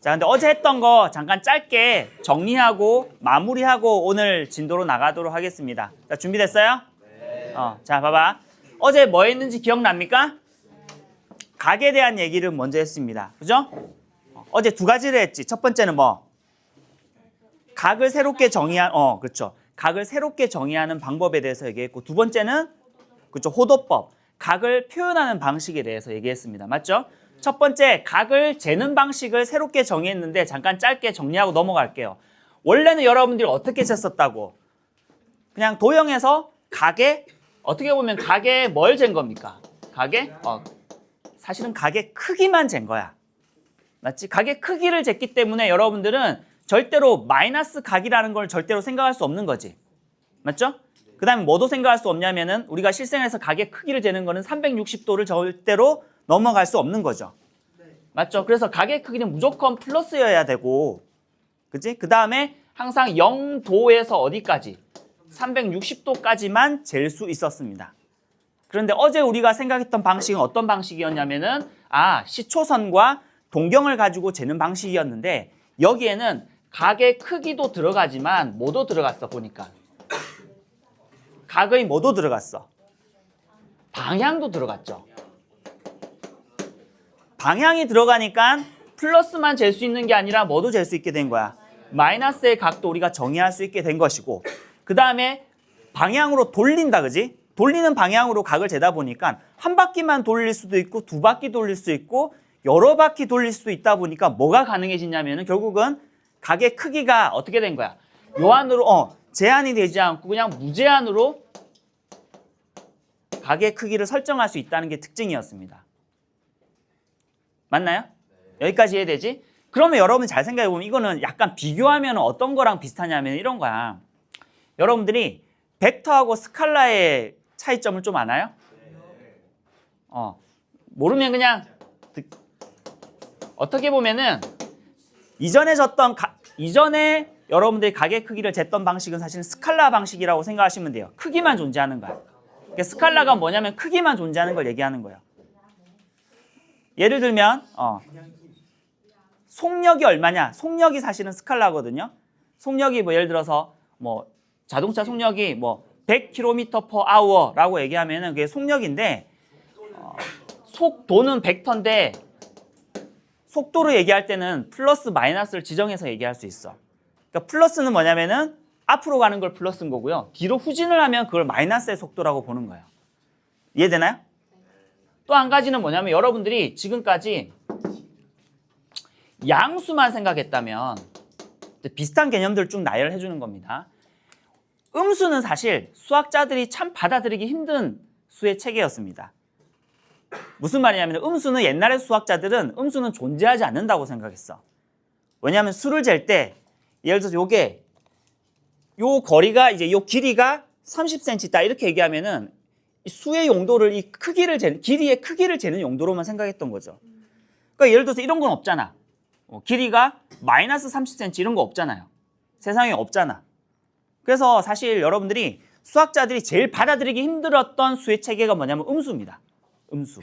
자, 근데 어제 했던 거 잠깐 짧게 정리하고 마무리하고 오늘 진도로 나가도록 하겠습니다. 자, 준비됐어요? 네. 자, 봐봐. 어제 뭐 했는지 기억납니까? 각에 대한 얘기를 먼저 했습니다. 그죠? 어제 두 가지를 했지. 첫 번째는 뭐? 각을 새롭게 정의한, 그렇죠. 각을 새롭게 정의하는 방법에 대해서 얘기했고, 두 번째는, 그렇죠. 호도법. 각을 표현하는 방식에 대해서 얘기했습니다. 맞죠? 첫 번째, 각을 재는 방식을 새롭게 정의했는데 잠깐 짧게 정리하고 넘어갈게요. 원래는 여러분들이 어떻게 쟀었다고? 그냥 도형에서 각에, 어떻게 보면 각에 뭘 잰 겁니까? 각에? 사실은 각의 크기만 잰 거야. 맞지? 각의 크기를 쟀기 때문에 여러분들은 절대로 마이너스 각이라는 걸 절대로 생각할 수 없는 거지. 맞죠? 그 다음에 뭐도 생각할 수 없냐면은 우리가 실생활에서 각의 크기를 재는 거는 360도를 절대로 넘어갈 수 없는 거죠. 맞죠? 그래서 각의 크기는 무조건 플러스여야 되고, 그치? 그 다음에 항상 0도에서 어디까지? 360도까지만 잴 수 있었습니다. 그런데 어제 우리가 생각했던 방식은 어떤 방식이었냐면은, 시초선과 동경을 가지고 재는 방식이었는데, 여기에는 각의 크기도 들어가지만 뭐도 들어갔어, 보니까. 각의 뭐도 들어갔어? 방향도 들어갔죠. 방향이 들어가니까 플러스만 잴 수 있는 게 아니라 뭐도 잴 수 있게 된 거야. 마이너스의 각도 우리가 정의할 수 있게 된 것이고, 그 다음에 방향으로 돌린다, 그지? 돌리는 방향으로 각을 재다 보니까 한 바퀴만 돌릴 수도 있고 두 바퀴 돌릴 수 있고 여러 바퀴 돌릴 수도 있다 보니까 뭐가 가능해지냐면은 결국은 각의 크기가 어떻게 된 거야? 요 안으로 제한이 되지 않고 그냥 무제한으로 각의 크기를 설정할 수 있다는 게 특징이었습니다. 맞나요? 여기까지 이해되지? 그러면 여러분 잘 생각해보면 이거는 약간 비교하면 어떤 거랑 비슷하냐면 이런 거야. 여러분들이 벡터하고 스칼라의 차이점을 좀 아나요? 모르면 그냥 어떻게 보면은 이전에 여러분들이 각의 크기를 쟀던 방식은 사실 스칼라 방식이라고 생각하시면 돼요. 크기만 존재하는 거야. 그러니까 스칼라가 뭐냐면 크기만 존재하는 걸 얘기하는 거예요. 예를 들면 속력이 얼마냐? 속력이 사실은 스칼라거든요. 속력이 뭐 예를 들어서 뭐 자동차 속력이 뭐 100km/h라고 얘기하면은 그게 속력인데 속도는 벡터인데 속도로 얘기할 때는 플러스 마이너스를 지정해서 얘기할 수 있어. 그러니까 플러스는 뭐냐면은 앞으로 가는 걸 플러스인 거고요. 뒤로 후진을 하면 그걸 마이너스의 속도라고 보는 거예요. 이해되나요? 또 한 가지는 뭐냐면 여러분들이 지금까지 양수만 생각했다면 비슷한 개념들을 쭉 나열해 주는 겁니다. 음수는 사실 수학자들이 참 받아들이기 힘든 수의 체계였습니다. 무슨 말이냐면 음수는 옛날의 수학자들은 음수는 존재하지 않는다고 생각했어. 왜냐하면 수를 잴 때 예를 들어서 요게 요 거리가 이제 요 길이가 30cm다 이렇게 얘기하면은 이 수의 용도를 이 크기를 재는 길이의 크기를 재는 용도로만 생각했던 거죠. 그러니까 예를 들어서 이런 건 없잖아. 길이가 마이너스 30cm 이런 거 없잖아요. 세상에 없잖아. 그래서 사실 여러분들이 수학자들이 제일 받아들이기 힘들었던 수의 체계가 뭐냐면 음수입니다. 음수.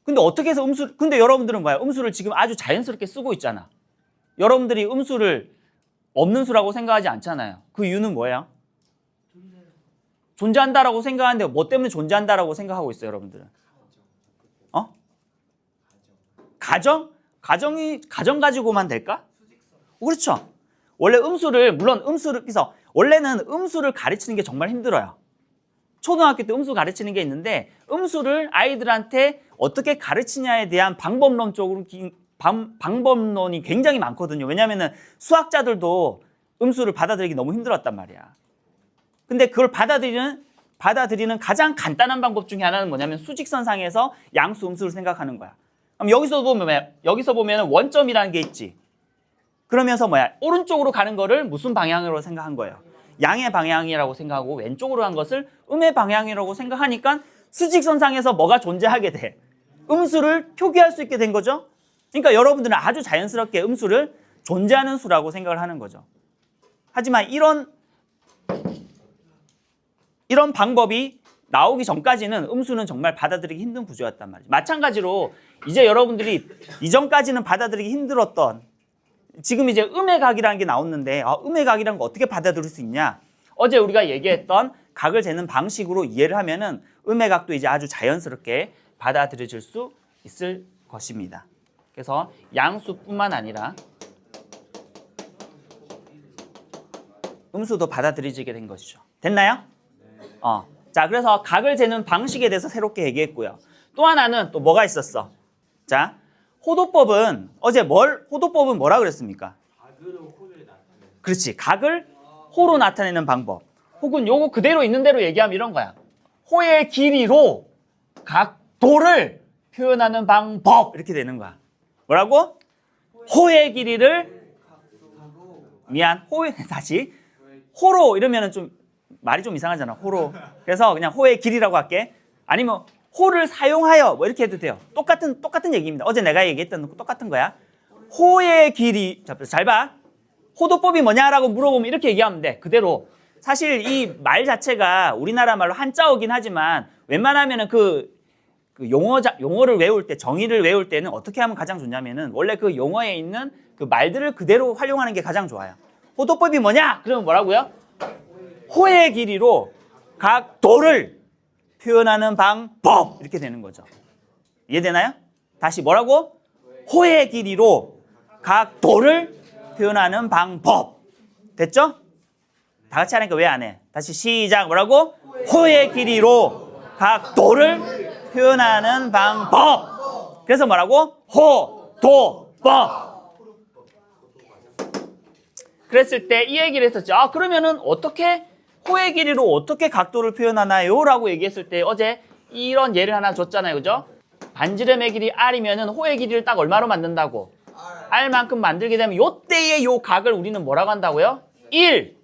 근데 어떻게 해서 근데 여러분들은 뭐야? 음수를 지금 아주 자연스럽게 쓰고 있잖아. 여러분들이 음수를 없는 수라고 생각하지 않잖아요. 그 이유는 뭐예요? 존재한다라고 생각하는데 뭐 때문에 존재한다라고 생각하고 있어요, 여러분들은? 가정 가지고만 될까? 그렇죠. 원래 그래서 원래는 음수를 가르치는 게 정말 힘들어요. 초등학교 때 음수 가르치는 게 있는데 음수를 아이들한테 어떻게 가르치냐에 대한 방법론이 굉장히 많거든요. 왜냐하면 수학자들도 음수를 받아들이기 너무 힘들었단 말이야. 근데 그걸 받아들이는 가장 간단한 방법 중에 하나는 뭐냐면 수직선상에서 양수, 음수를 생각하는 거야. 그럼 여기서 보면 원점이라는 게 있지. 그러면서 오른쪽으로 가는 거를 무슨 방향으로 생각한 거예요? 양의 방향이라고 생각하고 왼쪽으로 간 것을 음의 방향이라고 생각하니까 수직선상에서 뭐가 존재하게 돼? 음수를 표기할 수 있게 된 거죠. 그러니까 여러분들은 아주 자연스럽게 음수를 존재하는 수라고 생각을 하는 거죠. 하지만 이런 방법이 나오기 전까지는 음수는 정말 받아들이기 힘든 구조였단 말이죠. 마찬가지로 이제 여러분들이 이전까지는 받아들이기 힘들었던 지금 이제 음의 각이라는 게 나왔는데 음의 각이라는 거 어떻게 받아들일 수 있냐? 어제 우리가 얘기했던 각을 재는 방식으로 이해를 하면은 음의 각도 이제 아주 자연스럽게 받아들여질 수 있을 것입니다. 그래서 양수뿐만 아니라 음수도 받아들여지게 된 것이죠. 됐나요? 자, 그래서 각을 재는 방식에 대해서 새롭게 얘기했고요. 또 하나는 또 뭐가 있었어? 자, 호도법은 호도법은 뭐라 그랬습니까? 그렇지. 각을 호로 나타내는 방법. 혹은 요거 그대로 있는 대로 얘기하면 이런 거야. 호의 길이로 각도를 표현하는 방법. 이렇게 되는 거야. 뭐라고? 호의 길이를 다시 호로 이러면은 좀 말이 좀 이상하잖아. 호로. 그래서 그냥 호의 길이라고 할게. 아니면 호를 사용하여 뭐 이렇게 해도 돼요. 똑같은 얘기입니다. 어제 내가 얘기했던 거 똑같은 거야. 호의 길이 잘 봐. 호도법이 뭐냐라고 물어보면 이렇게 얘기하면 돼. 그대로. 사실 이 말 자체가 우리나라 말로 한자어긴 하지만 웬만하면은 그 용어를 외울 때, 정의를 외울 때는 어떻게 하면 가장 좋냐면은 원래 그 용어에 있는 그 말들을 그대로 활용하는 게 가장 좋아요. 호도법이 뭐냐? 그러면 뭐라고요? 호의 길이로 각도를 표현하는 방법. 이렇게 되는 거죠. 이해되나요? 다시 뭐라고? 호의 길이로 각도를 표현하는 방법. 됐죠? 다 같이 하니까 왜 안 해? 다시 시작. 뭐라고? 호의 길이로 각도를 표현하는 방법. 그래서 뭐라고? 호도법. 그랬을 때 이 얘기를 했었죠. 그러면은 어떻게 호의 길이로 어떻게 각도를 표현하나요? 라고 얘기했을 때 어제 이런 예를 하나 줬잖아요. 그죠? 반지름의 길이 R이면은 호의 길이를 딱 얼마로 만든다고? R만큼 만들게 되면 요때의 요 각을 우리는 뭐라고 한다고요? 1.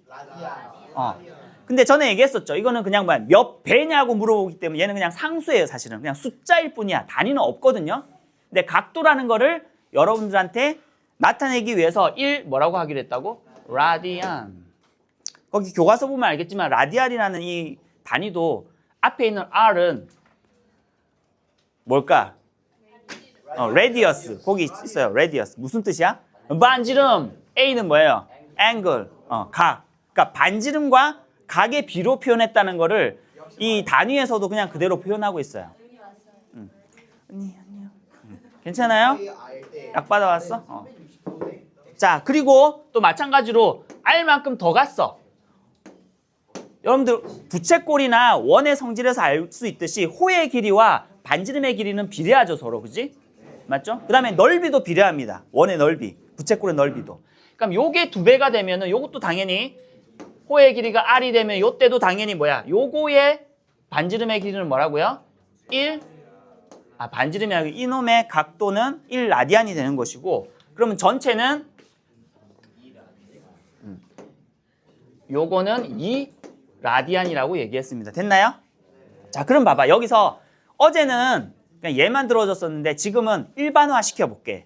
근데 전에 얘기했었죠. 이거는 그냥 몇 배냐고 물어보기 때문에 얘는 그냥 상수예요. 사실은 그냥 숫자일 뿐이야. 단위는 없거든요. 근데 각도라는 거를 여러분들한테 나타내기 위해서 1 뭐라고 하기로 했다고? 라디안. 거기 교과서 보면 알겠지만 라디안이라는 이 단위도 앞에 있는 R은 뭘까? 레디어스. 거기 있어요. 레디어스. 무슨 뜻이야? 반지름. A는 뭐예요? 앵글. 각. 그러니까 반지름과 각의 비로 표현했다는 거를 이 단위에서도 그냥 그대로 표현하고 있어요. 언니, 안녕. 괜찮아요? 약 받아왔어? 자, 그리고 또 마찬가지로 R만큼 더 갔어. 여러분들 부채꼴이나 원의 성질에서 알 수 있듯이 호의 길이와 반지름의 길이는 비례하죠, 서로. 그지? 맞죠? 그 다음에 넓이도 비례합니다. 원의 넓이, 부채꼴의 넓이도. 그럼 요게 2배가 되면은 요것도 당연히 호의 길이가 R이 되면 요때도 당연히 뭐야? 요거의 반지름의 길이는 뭐라고요? 1. 반지름이 아니고 이놈의 각도는 1 라디안이 되는 것이고, 그러면 전체는 요거는 2 라디안이라고 얘기했습니다. 됐나요? 자, 그럼 봐봐. 여기서 어제는 그냥 얘만 들어줬었는데 지금은 일반화 시켜볼게.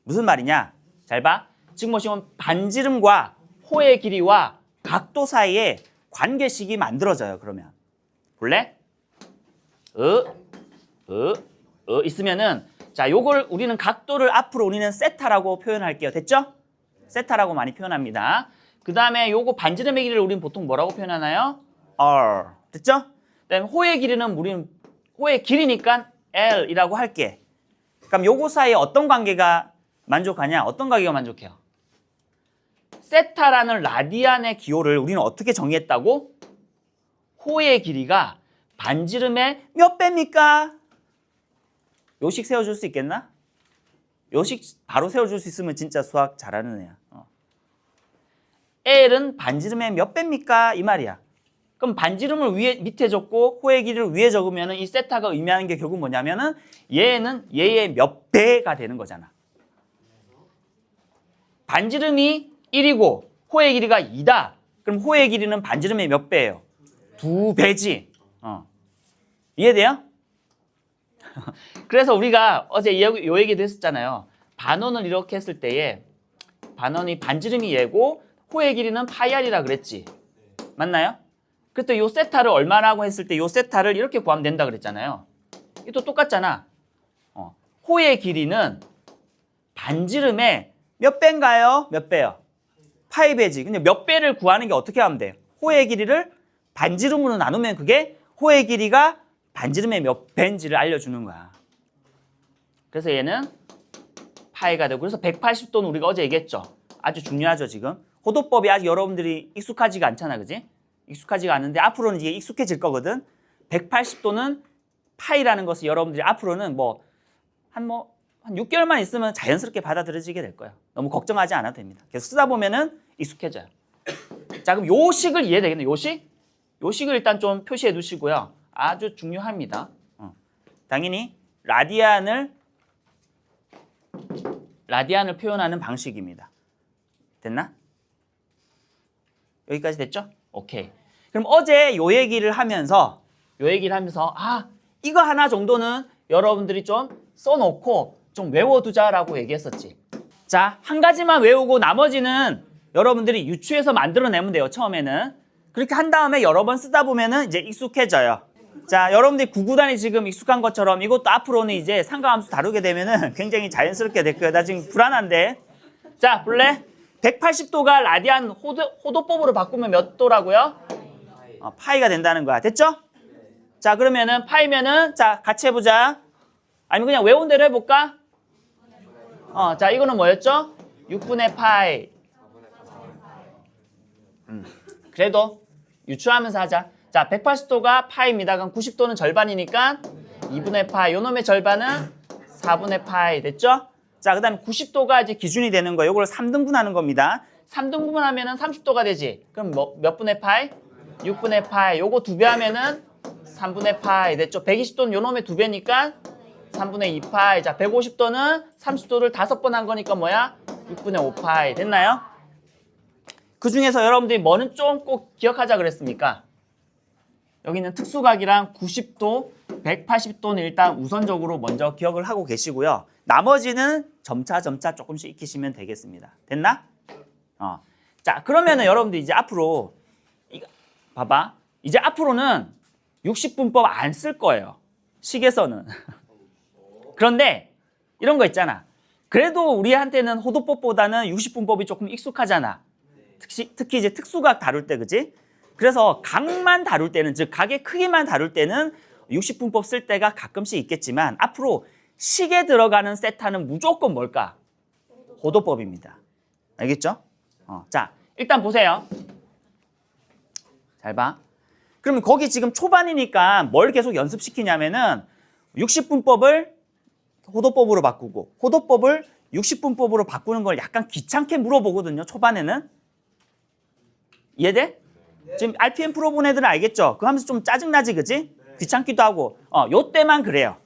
무슨 말이냐? 잘 봐. 지금 보시면 반지름과 호의 길이와 각도 사이에 관계식이 만들어져요. 그러면 볼래? 있으면은 자, 요걸 우리는 각도를 앞으로 우리는 세타라고 표현할게요. 됐죠? 세타라고 많이 표현합니다. 그 다음에 요거 반지름의 길이를 우리는 보통 뭐라고 표현하나요? R. 됐죠? 그 다음에 호의 길이는 우리는 호의 길이니까 L이라고 할게. 그럼 요거 사이에 어떤 관계가 만족하냐? 어떤 관계가 만족해요? 세타라는 라디안의 기호를 우리는 어떻게 정의했다고? 호의 길이가 반지름의 몇 배입니까? 요식 세워줄 수 있겠나? 요식 바로 세워줄 수 있으면 진짜 수학 잘하는 애야. L은 반지름의 몇 배입니까? 이 말이야. 그럼 반지름을 밑에 적고 호의 길이를 위에 적으면 이 세타가 의미하는 게 결국 뭐냐면은 얘는 얘의 몇 배가 되는 거잖아. 반지름이 1이고 호의 길이가 2다. 그럼 호의 길이는 반지름의 몇 배예요? 2배지. 이해돼요? 그래서 우리가 어제 요 얘기도 했었잖아요. 반원을 이렇게 했을 때에 반원이 반지름이 얘고 호의 길이는 파이 r이라 그랬지. 맞나요? 그때 요 세타를 얼마라고 했을 때 요 세타를 이렇게 구하면 된다 그랬잖아요. 이것도 똑같잖아. 호의 길이는 반지름의 몇 배인가요? 몇 배요? 파이 배지. 근데 몇 배를 구하는 게 어떻게 하면 돼요? 호의 길이를 반지름으로 나누면 그게 호의 길이가 반지름의 몇 배인지를 알려주는 거야. 그래서 얘는 파이가 되고, 그래서 180도는 우리가 어제 얘기했죠. 아주 중요하죠, 지금. 호도법이 아직 여러분들이 익숙하지가 않잖아, 그지? 익숙하지가 않은데 앞으로는 이게 익숙해질 거거든. 180도는 파이라는 것을 여러분들이 앞으로는 한 6개월만 있으면 자연스럽게 받아들여지게 될 거예요. 너무 걱정하지 않아도 됩니다. 계속 쓰다 보면은 익숙해져요. 자, 그럼 요 식을 이해되겠네, 요 식? 요 식을 일단 좀 표시해 두시고요. 아주 중요합니다. 당연히 라디안을 표현하는 방식입니다. 됐나? 여기까지 됐죠? 오케이. 그럼 어제 요 얘기를 하면서 이거 하나 정도는 여러분들이 좀 써놓고 좀 외워두자라고 얘기했었지. 자, 한 가지만 외우고 나머지는 여러분들이 유추해서 만들어내면 돼요, 처음에는. 그렇게 한 다음에 여러 번 쓰다 보면은 이제 익숙해져요. 자, 여러분들이 구구단이 지금 익숙한 것처럼 이것도 앞으로는 이제 상가함수 다루게 되면은 굉장히 자연스럽게 될 거예요. 나 지금 불안한데. 자, 볼래? 180도가 라디안 호도법으로 바꾸면 몇 도라고요? 파이가 된다는 거야. 됐죠? 자, 그러면은 파이면은 자, 같이 해보자. 아니면 그냥 외운 대로 해볼까? 자, 이거는 뭐였죠? 6분의 파이. 그래도 유추하면서 하자. 자, 180도가 파이입니다. 그럼 90도는 절반이니까 2분의 파이. 요 놈의 절반은 4분의 파이. 됐죠? 자, 그 다음에 90도가 이제 기준이 되는 거예요. 이걸 3등분 하는 겁니다. 3등분 하면은 30도가 되지. 그럼 몇 분의 파이? 6분의 파이. 요거 2배 하면은 3분의 파이. 됐죠? 120도는 요 놈의 2배니까 3분의 2파이. 자, 150도는 30도를 5번 한 거니까 뭐야? 6분의 5파이. 됐나요? 그 중에서 여러분들이 뭐는 좀 꼭 기억하자 그랬습니까? 여기는 특수각이랑 90도, 180도는 일단 우선적으로 먼저 기억을 하고 계시고요. 나머지는 점차 조금씩 익히시면 되겠습니다. 됐나? 자, 그러면은 여러분들 이제 앞으로 봐봐. 이제 앞으로는 60분법 안 쓸 거예요. 식에서는. 그런데 이런 거 있잖아. 그래도 우리한테는 호도법보다는 60분법이 조금 익숙하잖아. 특히 이제 특수각 다룰 때, 그지? 그래서 각만 다룰 때는, 즉 각의 크기만 다룰 때는 60분법 쓸 때가 가끔씩 있겠지만 앞으로 식에 들어가는 세타는 무조건 뭘까? 호도법입니다. 알겠죠? 자, 일단 보세요. 잘 봐. 그러면 거기 지금 초반이니까 뭘 계속 연습시키냐면은 60분법을 호도법으로 바꾸고 호도법을 60분법으로 바꾸는 걸 약간 귀찮게 물어보거든요. 초반에는. 이해돼? 지금 RPM 프로 본 애들은 알겠죠? 그거 하면서 좀 짜증나지, 그지? 귀찮기도 하고. 요 때만 그래요.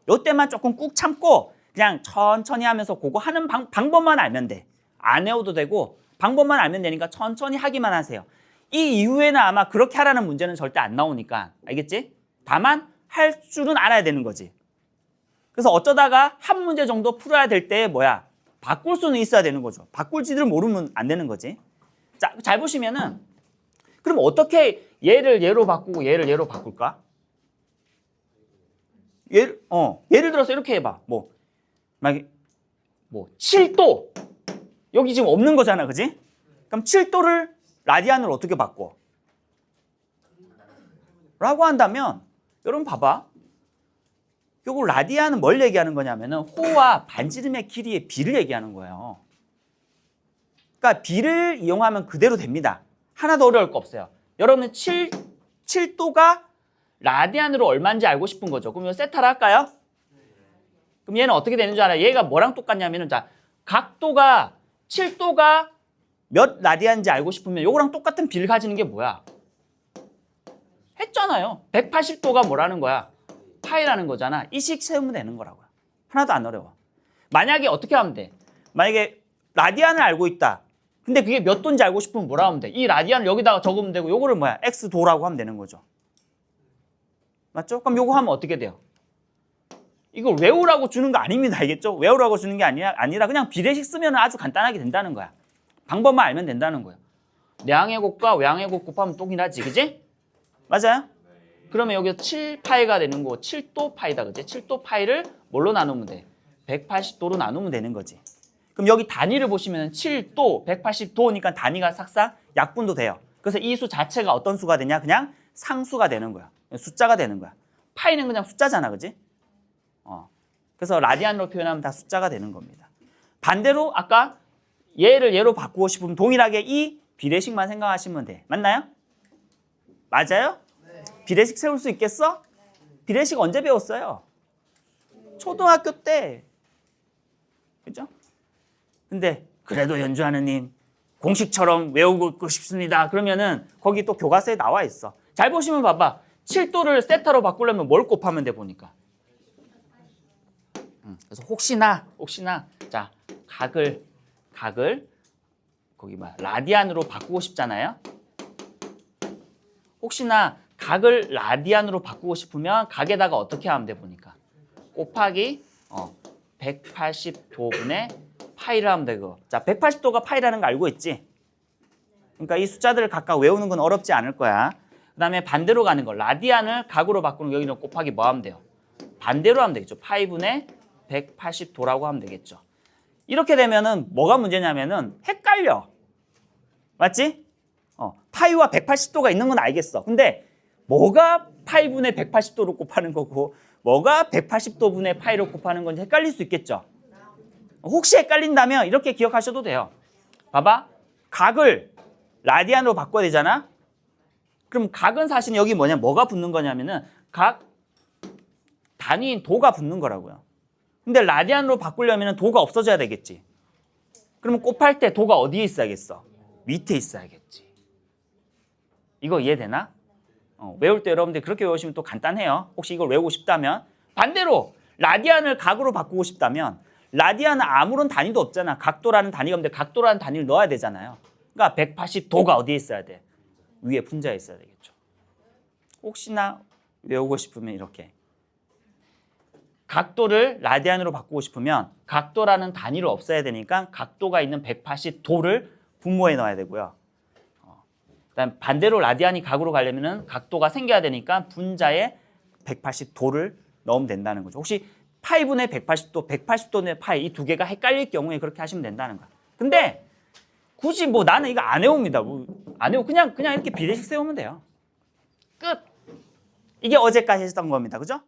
요 때만 조금 꾹 참고 그냥 천천히 하면서 그거 하는 방법만 알면 돼. 안 해도 되고 방법만 알면 되니까 천천히 하기만 하세요. 이 이후에는 아마 그렇게 하라는 문제는 절대 안 나오니까. 알겠지? 다만 할 줄은 알아야 되는 거지. 그래서 어쩌다가 한 문제 정도 풀어야 될 때 바꿀 수는 있어야 되는 거죠. 바꿀 지를 모르면 안 되는 거지. 자, 잘 보시면은 그럼 어떻게 얘를 얘로 바꾸고 얘를 얘로 바꿀까? 예를 들어서 이렇게 해봐. 만약에 7도 여기 지금 없는 거잖아, 그지? 그럼 7도를 라디안으로 어떻게 바꿔? 라고 한다면 여러분 봐봐. 요거 라디안은 뭘 얘기하는 거냐면은 호와 반지름의 길이의 비를 얘기하는 거예요. 그러니까 비를 이용하면 그대로 됩니다. 하나도 어려울 거 없어요. 여러분은 7도가 라디안으로 얼마인지 알고 싶은 거죠. 그럼 이거 세타를 할까요? 그럼 얘는 어떻게 되는 줄 알아요? 얘가 뭐랑 똑같냐면은 자, 각도가 7도가 몇 라디안인지 알고 싶으면 요거랑 똑같은 비를 가지는 게 뭐야? 했잖아요. 180도가 뭐라는 거야? 파이라는 거잖아. 이 식 세우면 되는 거라고요. 하나도 안 어려워. 만약에 어떻게 하면 돼? 만약에 라디안을 알고 있다. 근데 그게 몇 도인지 알고 싶으면 뭐라 하면 돼? 이 라디안을 여기다가 적으면 되고 요거를 X도라고 하면 되는 거죠. 맞죠? 그럼 요거 하면 어떻게 돼요? 이걸 외우라고 주는 거 아닙니다. 알겠죠? 외우라고 주는 게 아니라 그냥 비례식 쓰면 아주 간단하게 된다는 거야. 방법만 알면 된다는 거야. 내항의 곱과 외항의 곱 곱하면 똑이나지, 그지? 맞아요? 그러면 여기서 7파이가 되는 거 7도 파이다. 그치? 7도 파이를 뭘로 나누면 돼? 180도로 나누면 되는 거지. 그럼 여기 단위를 보시면 7도, 180도니까 단위가 싹싹 약분도 돼요. 그래서 이 수 자체가 어떤 수가 되냐? 그냥 상수가 되는 거야. 숫자가 되는 거야. 파이는 그냥 숫자잖아. 그지? 그래서 라디안으로 표현하면 다 숫자가 되는 겁니다. 반대로 아까 얘를 얘로 바꾸고 싶으면 동일하게 이 비례식만 생각하시면 돼. 맞나요? 맞아요? 비례식 세울 수 있겠어? 비례식 언제 배웠어요? 초등학교 때. 그죠? 근데 그래도 연주하느님 공식처럼 외우고 싶습니다. 그러면은 거기 또 교과서에 나와 있어. 잘 보시면 봐봐. 7도를 세타로 바꾸려면 뭘 곱하면 돼 보니까. 그래서 혹시나 자 각을 거기 라디안으로 바꾸고 싶잖아요. 혹시나 각을 라디안으로 바꾸고 싶으면 각에다가 어떻게 하면 돼 보니까 곱하기 180도분의 파이를 하면 되고. 자 180도가 파이라는 거 알고 있지? 그러니까 이 숫자들을 각각 외우는 건 어렵지 않을 거야. 그 다음에 반대로 가는 거 라디안을 각으로 바꾸는 거 여기는 곱하기 뭐 하면 돼요? 반대로 하면 되겠죠. 파이분의 180도라고 하면 되겠죠. 이렇게 되면은 뭐가 문제냐면은 헷갈려. 맞지? 파이와 180도가 있는 건 알겠어. 근데 뭐가 파이분의 180도로 곱하는 거고 뭐가 180도분의 파이로 곱하는 건지 헷갈릴 수 있겠죠. 혹시 헷갈린다면 이렇게 기억하셔도 돼요. 봐봐. 각을 라디안으로 바꿔야 되잖아. 그럼 각은 사실 여기 뭐가 붙는 거냐면은 각 단위인 도가 붙는 거라고요. 근데 라디안으로 바꾸려면 도가 없어져야 되겠지. 그러면 곱할 때 도가 어디에 있어야겠어? 밑에 있어야겠지. 이거 이해되나? 외울 때 여러분들 그렇게 외우시면 또 간단해요. 혹시 이걸 외우고 싶다면. 반대로 라디안을 각으로 바꾸고 싶다면 라디안은 아무런 단위도 없잖아. 각도라는 단위가 없는데 각도라는 단위를 넣어야 되잖아요. 그러니까 180도가 어디에 있어야 돼? 위에 분자에 있어야 되겠죠. 혹시나 외우고 싶으면 이렇게. 각도를 라디안으로 바꾸고 싶으면 각도라는 단위를 없애야 되니까 각도가 있는 180도를 분모에 넣어야 되고요. 그다음 반대로 라디안이 각으로 가려면은 각도가 생겨야 되니까 분자에 180도를 넣으면 된다는 거죠. 혹시 파이분의 180도, 180도의 파이 이 두 개가 헷갈릴 경우에 그렇게 하시면 된다는 거야. 근데 굳이 나는 이거 안 외웁니다. 안 외우고 그냥 이렇게 비례식 세우면 돼요. 끝. 이게 어제까지 했던 겁니다. 그죠?